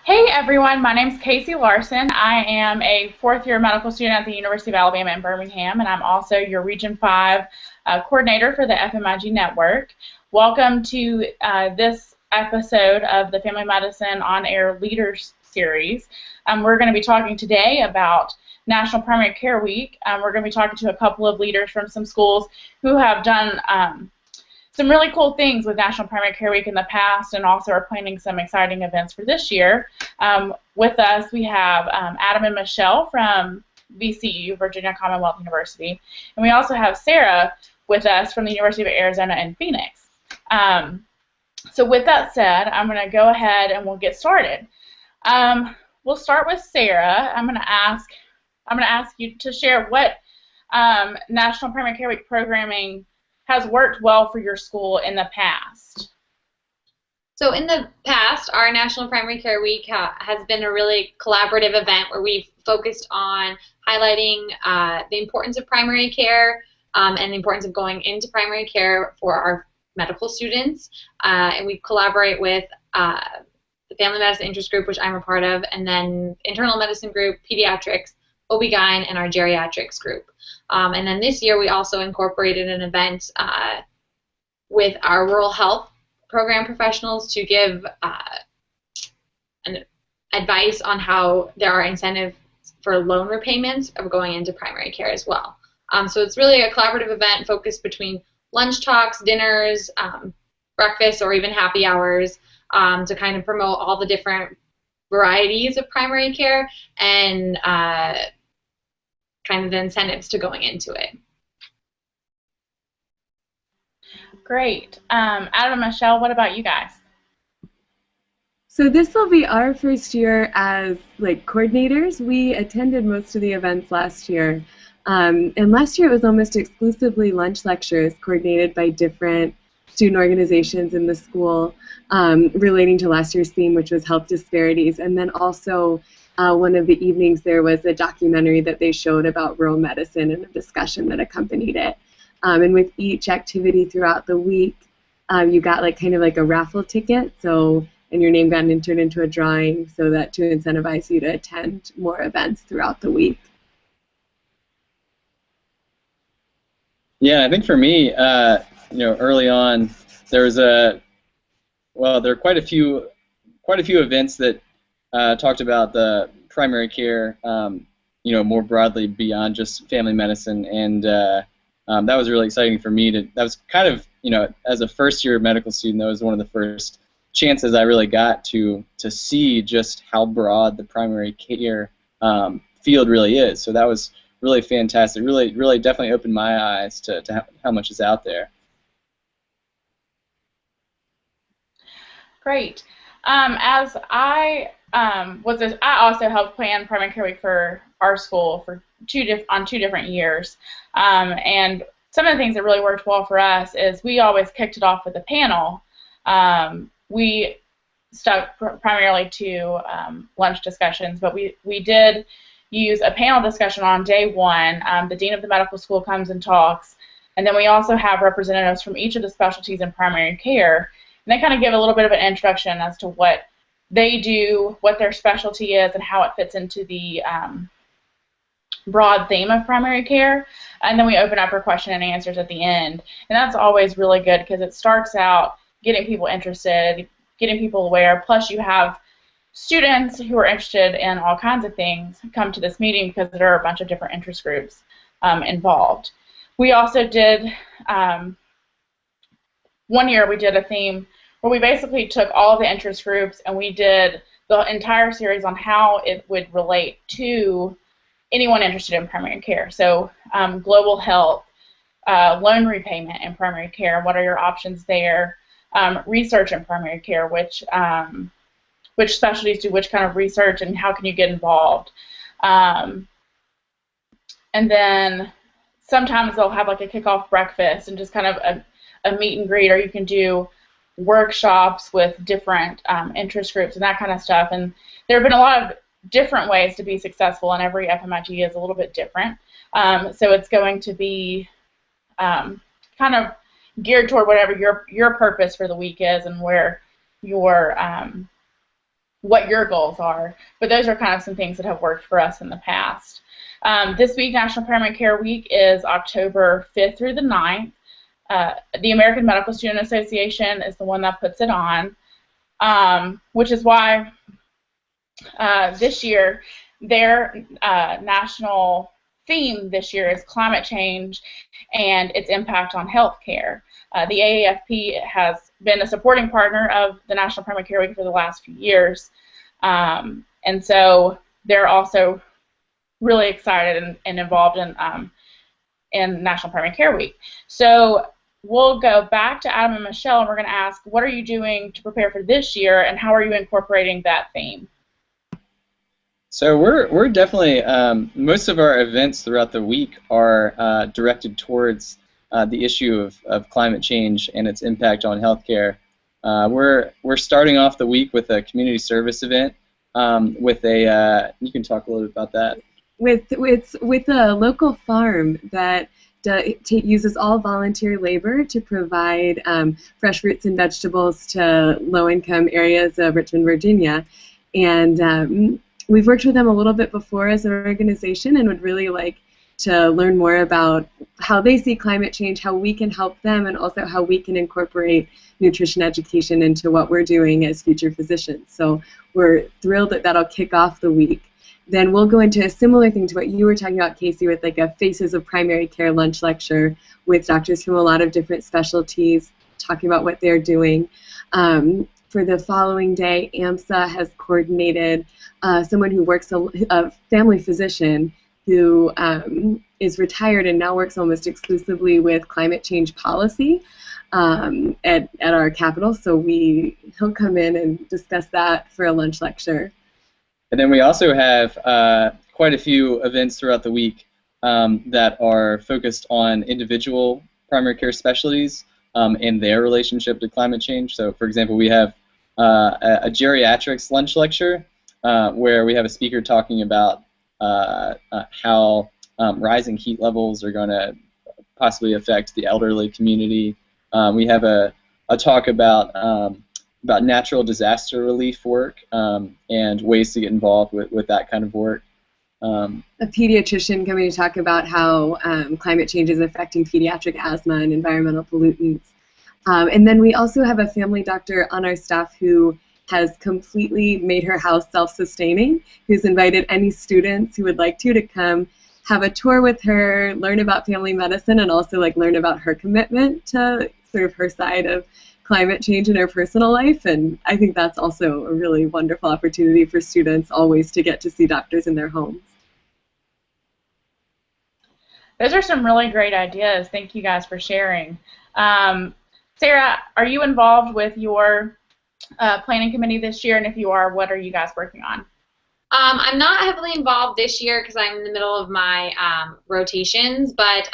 Hey everyone, my name is Casey Larson. I am a fourth-year medical student at the University of Alabama in Birmingham, and I'm also your Region 5 coordinator for the FMIG network. Welcome to this episode of the Family Medicine On Air Leaders Series. We're going to be talking today about National Primary Care Week. We're going to be talking to a couple of leaders from some schools who have done some really cool things with National Primary Care Week in the past, and also are planning some exciting events for this year. With us, we have Adam and Michelle from VCU, Virginia Commonwealth University, and we also have Sarah with us from the University of Arizona in Phoenix. So with that said, I'm going to go ahead and we'll get started. We'll start with Sarah. I'm going to ask you to share what National Primary Care Week programming has worked well for your school in the past. So in the past, our National Primary Care Week has been a really collaborative event where we've focused on highlighting the importance of primary care and the importance of going into primary care for our medical students. And we collaborate with the Family Medicine Interest Group, which I'm a part of, and then Internal Medicine Group, Pediatrics, OB-GYN, and our Geriatrics Group. And then this year we also incorporated an event with our rural health program professionals to give advice on how there are incentives for loan repayments of going into primary care as well. So it's really a collaborative event focused between lunch talks, dinners, breakfast, or even happy hours to kind of promote all the different varieties of primary care and kind of the incentives to going into it. Great. Adam and Michelle, what about you guys? So this will be our first year as coordinators. We attended most of the events last year. And last year it was almost exclusively lunch lectures coordinated by different student organizations in the school relating to last year's theme, which was health disparities. And then also one of the evenings there was a documentary that they showed about rural medicine and a discussion that accompanied it. And with each activity throughout the week, you got kind of a raffle ticket, and your name got entered into a drawing so that to incentivize you to attend more events throughout the week. Yeah, I think for me, early on, there were quite a few events that talked about the primary care, more broadly beyond just family medicine, and that was really exciting for me. That was kind of, as a first-year medical student, that was one of the first chances I really got to see just how broad the primary care field really is. So that was really fantastic. Really definitely opened my eyes to how much is out there. Great. As I also helped plan Primary Care Week for our school for on two different years, and some of the things that really worked well for us is we always kicked it off with a panel. We stuck primarily to lunch discussions, but we did use a panel discussion on day one. The dean of the medical school comes and talks, and then we also have representatives from each of the specialties in primary care, and they kind of give a little bit of an introduction as to what they do, what their specialty is, and how it fits into the broad theme of primary care. And then we open up for question and answers at the end. And that's always really good because it starts out getting people interested, getting people aware. Plus you have students who are interested in all kinds of things come to this meeting because there are a bunch of different interest groups involved. We also did, one year we did a theme where we basically took all of the interest groups and we did the entire series on how it would relate to anyone interested in primary care. So global health, loan repayment in primary care, what are your options there, research in primary care, which specialties do which kind of research and how can you get involved. And then sometimes they'll have a kickoff breakfast and just kind of a meet and greet, or you can do workshops with different interest groups and that kind of stuff. And there have been a lot of different ways to be successful, and every FMIG is a little bit different. So it's going to be kind of geared toward whatever your purpose for the week is and where your what your goals are. But those are kind of some things that have worked for us in the past. This week, National Primary Care Week is October 5th through the 9th. The American Medical Student Association is the one that puts it on, which is why this year their national theme this year is climate change and its impact on healthcare. The AAFP has been a supporting partner of the National Primary Care Week for the last few years, and so they're also really excited and involved in National Primary Care Week. So we'll go back to Adam and Michelle, and we're going to ask, what are you doing to prepare for this year, and how are you incorporating that theme? So we're definitely, most of our events throughout the week are directed towards the issue of climate change and its impact on healthcare. We're starting off the week with a community service event with a, you can talk a little bit about that. With a local farm that uses all volunteer labor to provide fresh fruits and vegetables to low-income areas of Richmond, Virginia. And we've worked with them a little bit before as an organization and would really like to learn more about how they see climate change, how we can help them, and also how we can incorporate nutrition education into what we're doing as future physicians. So we're thrilled that that'll kick off the week. Then we'll go into a similar thing to what you were talking about, Casey, with like a Faces of Primary Care lunch lecture with doctors from a lot of different specialties talking about what they're doing. For the following day, AMSA has coordinated someone who works, a family physician who is retired and now works almost exclusively with climate change policy at our Capitol. So he'll come in and discuss that for a lunch lecture. And then we also have quite a few events throughout the week that are focused on individual primary care specialties and their relationship to climate change. So, for example, we have a geriatrics lunch lecture where we have a speaker talking about how rising heat levels are going to possibly affect the elderly community. We have a talk about natural disaster relief work and ways to get involved with that kind of work. A pediatrician coming to talk about how climate change is affecting pediatric asthma and environmental pollutants. And then we also have a family doctor on our staff who has completely made her house self-sustaining, who's invited any students who would like to come have a tour with her, learn about family medicine, and also like learn about her commitment to sort of her side of climate change in her personal life. And I think that's also a really wonderful opportunity for students always to get to see doctors in their homes. Those are some really great ideas. Thank you guys for sharing. Sarah, are you involved with your planning committee this year? And if you are, what are you guys working on? I'm not heavily involved this year because I'm in the middle of my rotations, but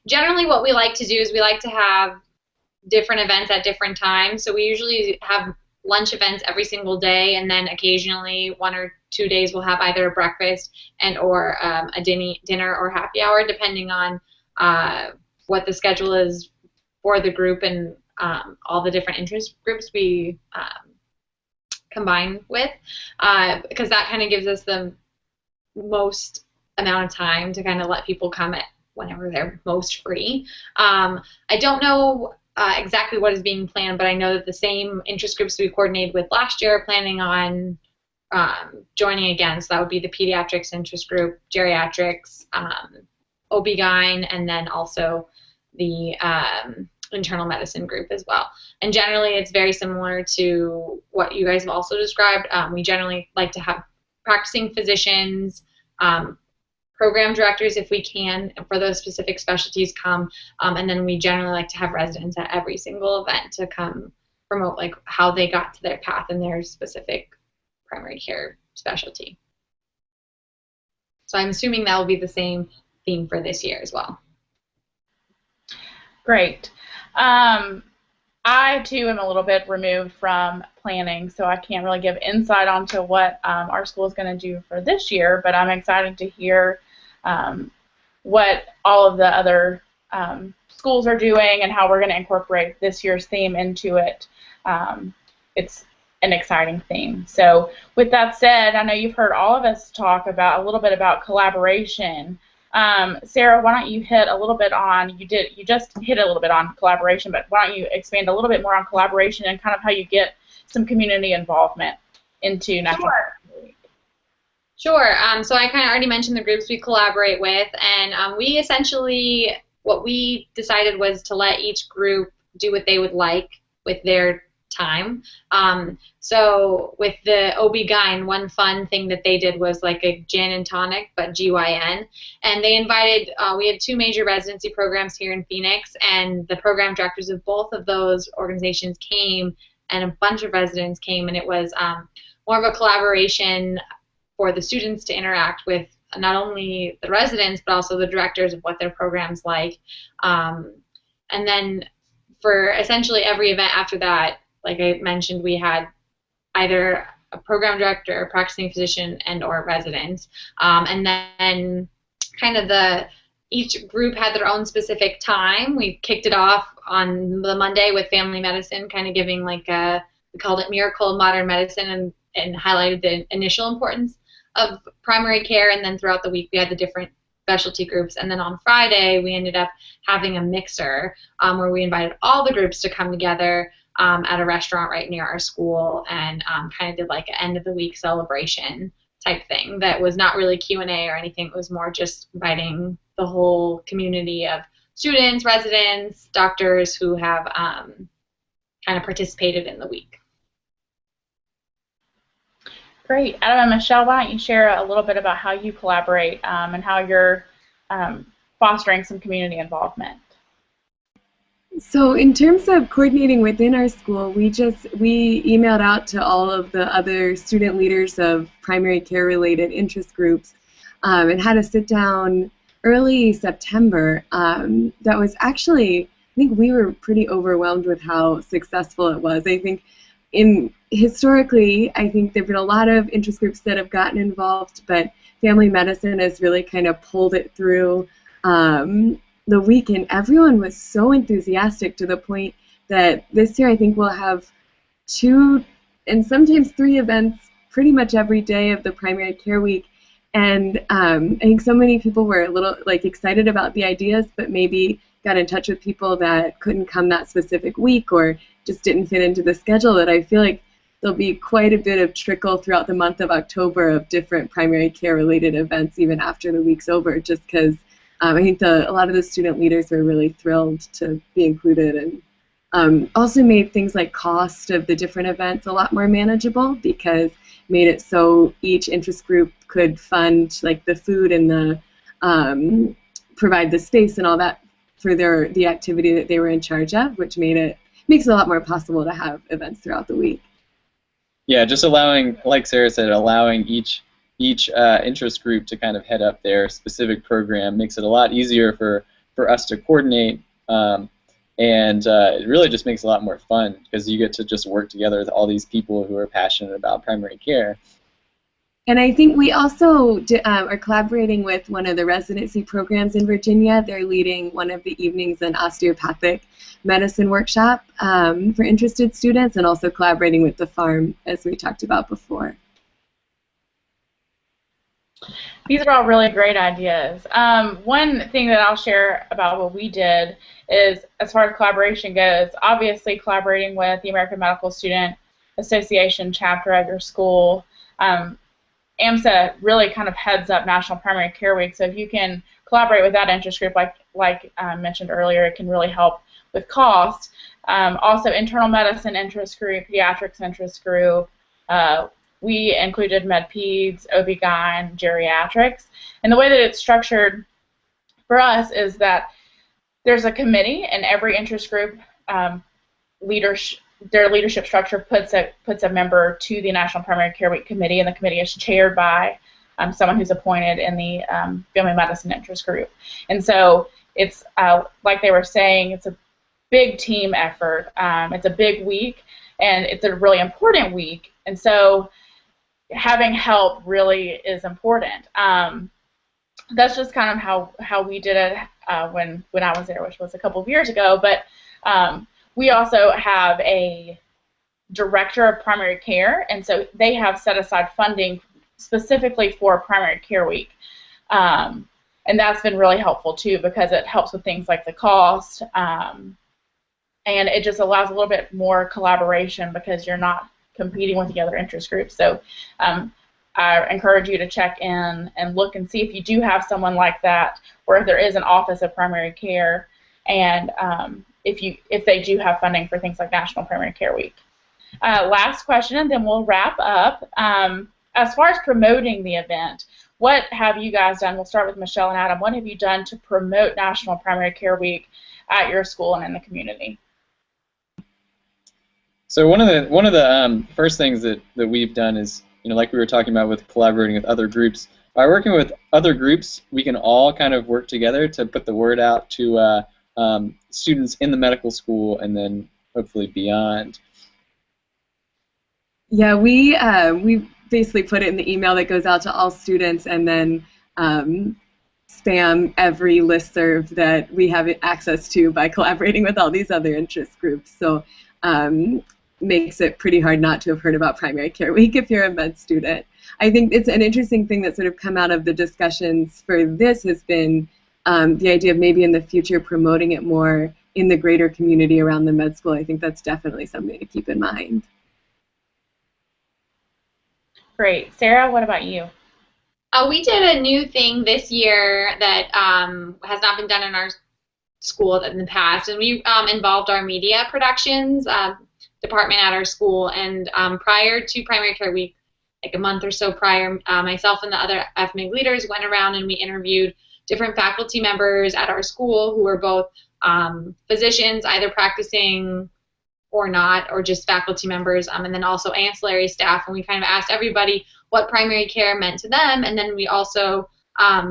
generally what we like to do is we like to have different events at different times. So we usually have lunch events every single day, and then occasionally 1 or 2 days we'll have either a breakfast and or a dinner or happy hour, depending on what the schedule is for the group and all the different interest groups we combine with, because that kind of gives us the most amount of time to kind of let people come at whenever they're most free. I don't know exactly what is being planned, but I know that the same interest groups we coordinated with last year are planning on joining again. So that would be the pediatrics interest group, geriatrics, OB-GYN, and then also the internal medicine group as well. And generally it's very similar to what you guys have also described. We generally like to have practicing physicians, program directors if we can for those specific specialties come, and then we generally like to have residents at every single event to come promote like how they got to their path in their specific primary care specialty. So I'm assuming that will be the same theme for this year as well. Great. I too am a little bit removed from planning, so I can't really give insight onto what our school is going to do for this year, but I'm excited to hear what all of the other schools are doing and how we're going to incorporate this year's theme into it. It's an exciting theme. So with that said, I know you've heard all of us talk about a little bit about collaboration. Sarah, why don't you hit a little bit on, you just hit a little bit on collaboration, but why don't you expand a little bit more on collaboration and kind of how you get some community involvement into National Primary Week? Sure. So I kind of already mentioned the groups we collaborate with, and we essentially, what we decided was to let each group do what they would like with their time. So with the OB-GYN, one fun thing that they did was like a gin and tonic, but GYN, and they invited, we had 2 major residency programs here in Phoenix, and the program directors of both of those organizations came, and a bunch of residents came, and it was more of a collaboration for the students to interact with not only the residents, but also the directors of what their program's like. And then for essentially every event after that, like I mentioned, we had either a program director, a practicing physician, and or residents. And then kind of each group had their own specific time. We kicked it off on the Monday with family medicine, kind of giving like we called it Miracle of Modern Medicine, and highlighted the initial importance of primary care, and then throughout the week we had the different specialty groups, and then on Friday we ended up having a mixer where we invited all the groups to come together at a restaurant right near our school, and kind of did like an end of the week celebration type thing that was not really Q&A or anything. It was more just inviting the whole community of students, residents, doctors who have kind of participated in the week. Great. Adam and Michelle, why don't you share a little bit about how you collaborate and how you're fostering some community involvement? So in terms of coordinating within our school, we emailed out to all of the other student leaders of primary care related interest groups and had a sit down early September. That was actually, I think we were pretty overwhelmed with how successful it was. I think historically, I think there have been a lot of interest groups that have gotten involved, but family medicine has really kind of pulled it through the week, and everyone was so enthusiastic to the point that this year I think we'll have 2 and sometimes 3 events pretty much every day of the primary care week. And I think so many people were a little excited about the ideas, but maybe got in touch with people that couldn't come that specific week or just didn't fit into the schedule, that I feel like there'll be quite a bit of trickle throughout the month of October of different primary care related events even after the week's over, just because I think a lot of the student leaders are really thrilled to be included, and also made things like cost of the different events a lot more manageable, because made it so each interest group could fund like the food and the provide the space and all that for the activity that they were in charge of, which makes it a lot more possible to have events throughout the week. Yeah, just allowing, like Sarah said, allowing each interest group to kind of head up their specific program makes it a lot easier for us to coordinate, and it really just makes it a lot more fun because you get to just work together with all these people who are passionate about primary care. And I think we also are collaborating with one of the residency programs in Virginia. They're leading one of the evenings an osteopathic medicine workshop for interested students, and also collaborating with the farm, as we talked about before. These are all really great ideas. One thing that I'll share about what we did is, as far as collaboration goes, obviously collaborating with the American Medical Student Association chapter at your school. AMSA really kind of heads up National Primary Care Week, so if you can collaborate with that interest group, like mentioned earlier, it can really help with cost. Also, internal medicine interest group, pediatrics interest group. We included med-peds, OB-GYN, geriatrics, and the way that it's structured for us is that there's a committee, and every interest group their leadership structure puts a member to the National Primary Care Week committee, and the committee is chaired by someone who's appointed in the family medicine interest group. And so it's like they were saying, it's a big team effort. It's a big week, and it's a really important week, and so having help really is important. That's just kind of how we did it when I was there, which was a couple of years ago. But we also have a director of primary care, and so they have set aside funding specifically for Primary Care Week. And that's been really helpful too, because it helps with things like the cost, and it just allows a little bit more collaboration because you're not competing with the other interest groups. So I encourage you to check in and look and see if you do have someone like that, or if there is an Office of Primary Care, and if they do have funding for things like National Primary Care Week. Last question, and then we'll wrap up. As far as promoting the event, what have you guys done? We'll start with Michelle and Adam. What have you done to promote National Primary Care Week at your school and in the community? So one of the first things that we've done is, like we were talking about with collaborating with other groups. By working with other groups, we can all kind of work together to put the word out to students in the medical school and then hopefully beyond. Yeah, we basically put it in the email that goes out to all students, and then spam every listserv that we have access to by collaborating with all these other interest groups. So makes it pretty hard not to have heard about Primary Care Week if you're a med student. I think it's an interesting thing that's sort of come out of the discussions for this has been the idea of maybe in the future promoting it more in the greater community around the med school. I think that's definitely something to keep in mind. Great. Sarah, what about you? We did a new thing this year that has not been done in our school in the past, and we involved our media productions department at our school. And prior to Primary Care Week, like a month or so prior, myself and the other FMIG leaders went around and we interviewed different faculty members at our school who were both physicians, either practicing or not, or just faculty members, and then also ancillary staff, and we kind of asked everybody what primary care meant to them, and then we also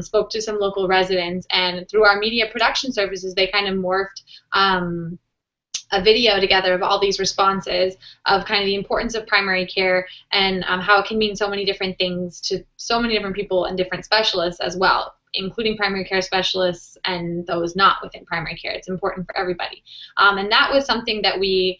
spoke to some local residents, and through our media production services, they kind of morphed a video together of all these responses of kind of the importance of primary care and how it can mean so many different things to so many different people and different specialists as well, including primary care specialists and those not within primary care. It's important for everybody. And that was something that we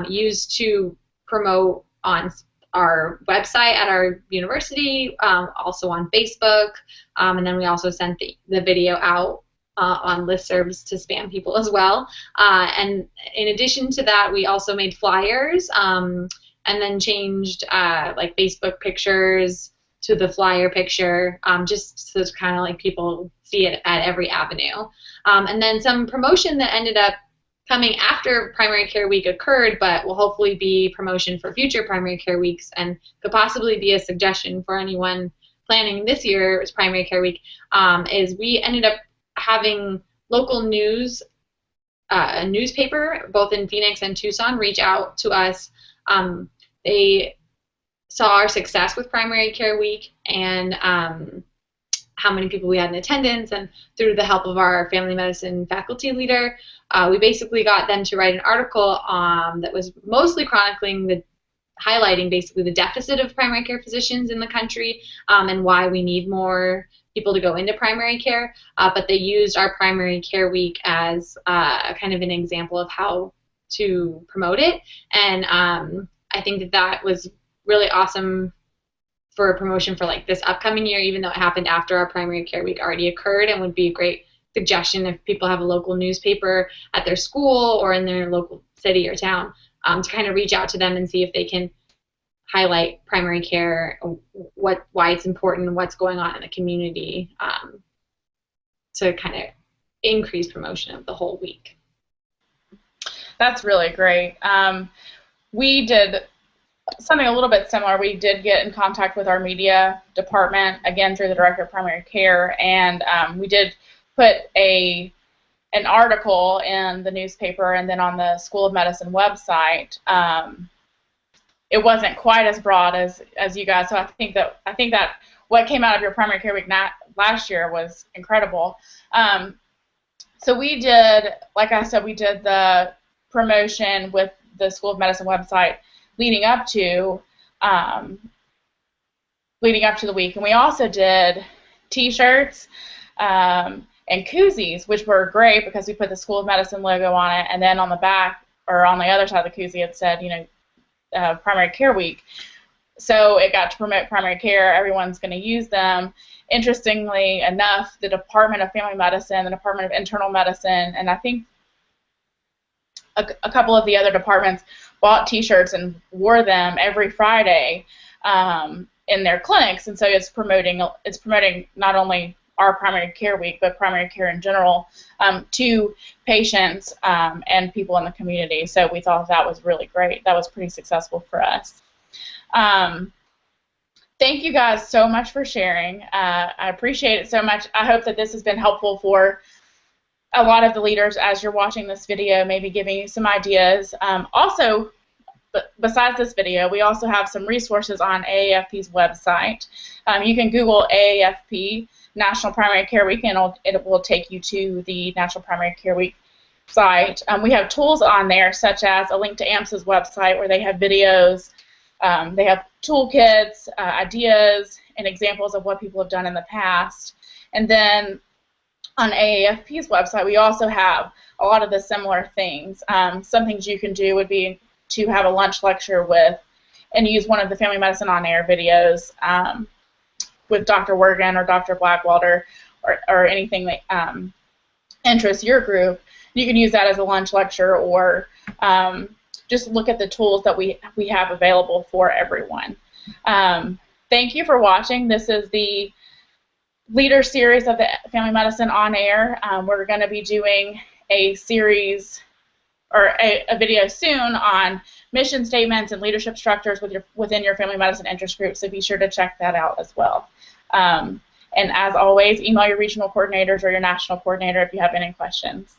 used to promote on our website at our university, also on Facebook, and then we also sent the video out on listservs to spam people as well. And in addition to that, we also made flyers and then changed like Facebook pictures to the flyer picture, just so it's kind of like people see it at every avenue. And then some promotion that ended up coming after Primary Care Week occurred, but will hopefully be promotion for future Primary Care Weeks and could possibly be a suggestion for anyone planning this year's Primary Care Week, is we ended up having local news, a newspaper, both in Phoenix and Tucson, reach out to us. They saw our success with Primary Care Week and how many people we had in attendance, and through the help of our family medicine faculty leader, we basically got them to write an article that was mostly highlighting basically the deficit of primary care physicians in the country and why we need more people to go into primary care, but they used our Primary Care Week as kind of an example of how to promote it, and I think that was really awesome for a promotion for like this upcoming year, even though it happened after our Primary Care Week already occurred, and would be a great suggestion if people have a local newspaper at their school or in their local city or town, to kind of reach out to them and see if they can highlight primary care, why it's important, what's going on in the community, to kind of increase promotion of the whole week. That's really great. We did something a little bit similar. We did get in contact with our media department, again through the Director of Primary Care, and we did put an article in the newspaper and then on the School of Medicine website. It wasn't quite as broad as you guys, so I think that what came out of your Primary Care Week last year was incredible. So we did, like I said, we did the promotion with the School of Medicine website leading up to the week, and we also did T-shirts and koozies, which were great because we put the School of Medicine logo on it, and then on the back or on the other side of the koozie it said, Primary Care Week. So it got to promote primary care. Everyone's going to use them. Interestingly enough, the Department of Family Medicine, the Department of Internal Medicine, and I think a couple of the other departments bought T-shirts and wore them every Friday in their clinics. And so it's promoting not only our primary care week, but primary care in general to patients and people in the community. So we thought that was really great. That was pretty successful for us. Thank you guys so much for sharing. I appreciate it so much. I hope that this has been helpful for a lot of the leaders as you're watching this video, maybe giving you some ideas. Also, besides this video, we also have some resources on AAFP's website. You can Google AAFP National Primary Care Week, and it will take you to the National Primary Care Week site. We have tools on there, such as a link to AMS's website where they have videos. They have toolkits, ideas, and examples of what people have done in the past. And then on AAFP's website, we also have a lot of the similar things. Some things you can do would be to have a lunch lecture with and use one of the Family Medicine On Air videos with Dr. Wergen or Dr. Blackwelder or anything that interests your group. You can use that as a lunch lecture, or just look at the tools that we have available for everyone. Thank you for watching. This is the Leader series of the Family Medicine On Air. We're going to be doing a series or a video soon on mission statements and leadership structures within your family medicine interest group, so be sure to check that out as well. And as always, email your regional coordinators or your national coordinator if you have any questions.